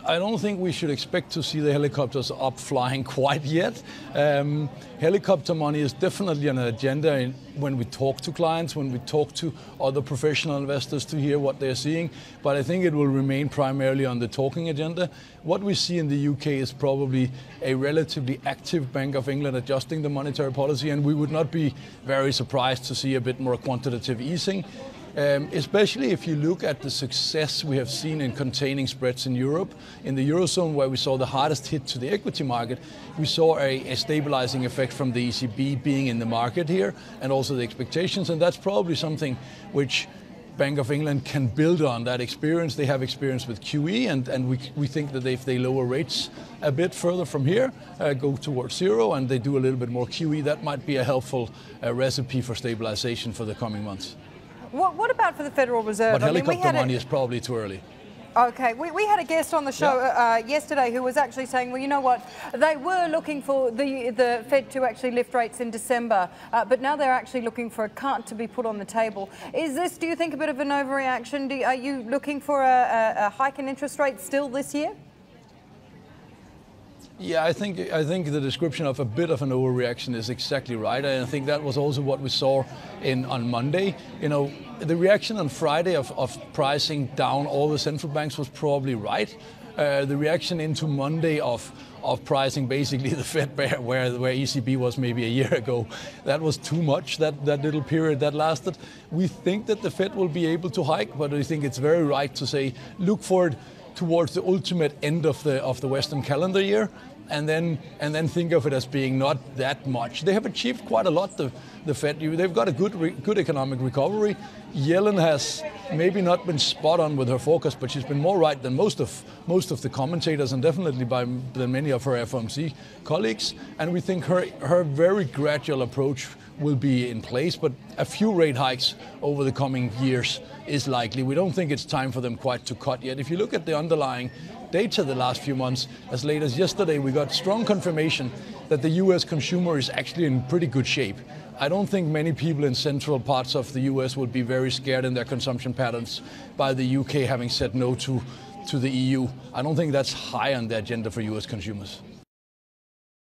I don't think we should expect to see the helicopters up flying quite yet. Helicopter money is definitely on an agenda when we talk to clients, when we talk to other professional investors to hear what they're seeing. But I think it will remain primarily on the talking agenda. What we see in the UK is probably a relatively active Bank of England adjusting the monetary policy, and we would not be very surprised to see a bit more quantitative easing. Especially if you look at the success we have seen in containing spreads in Europe. In the Eurozone, where we saw the hardest hit to the equity market, we saw a stabilizing effect from the ECB being in the market here, and also the expectations, and that's probably something which Bank of England can build on, that experience. They have experience with QE, and we think that if they lower rates a bit further from here, go towards zero, and they do a little bit more QE, that might be a helpful recipe for stabilization for the coming months. What about for the Federal Reserve? But helicopter money is probably too early. Okay, we had a guest on the show yesterday who was actually saying, well, you know what, they were looking for the Fed to actually lift rates in December, but now they're actually looking for a cut to be put on the table. Is this, do you think, a bit of an overreaction? Are you looking for a hike in interest rates still this year? Yeah, I think the description of a bit of an overreaction is exactly right. And I think that was also what we saw on Monday. You know, the reaction on Friday of pricing down all the central banks was probably right. The reaction into Monday of pricing basically the Fed where ECB was maybe a year ago, that was too much, that little period that lasted. We think that the Fed will be able to hike, but we think it's very right to say, look for it towards the ultimate end of the Western calendar year, and then think of it as being not that much. They have achieved quite a lot. The Fed, they've got a good economic recovery. Yellen has maybe not been spot on with her forecast, but she's been more right than most of the commentators, and definitely than many of her FOMC colleagues. And we think her very gradual approach will be in place, but a few rate hikes over the coming years is likely. We don't think it's time for them quite to cut yet. If you look at the underlying data the last few months, as late as yesterday, we got strong confirmation that the US consumer is actually in pretty good shape. I don't think many people in central parts of the US would be very scared in their consumption patterns by the UK having said no to the EU. I don't think that's high on the agenda for US consumers.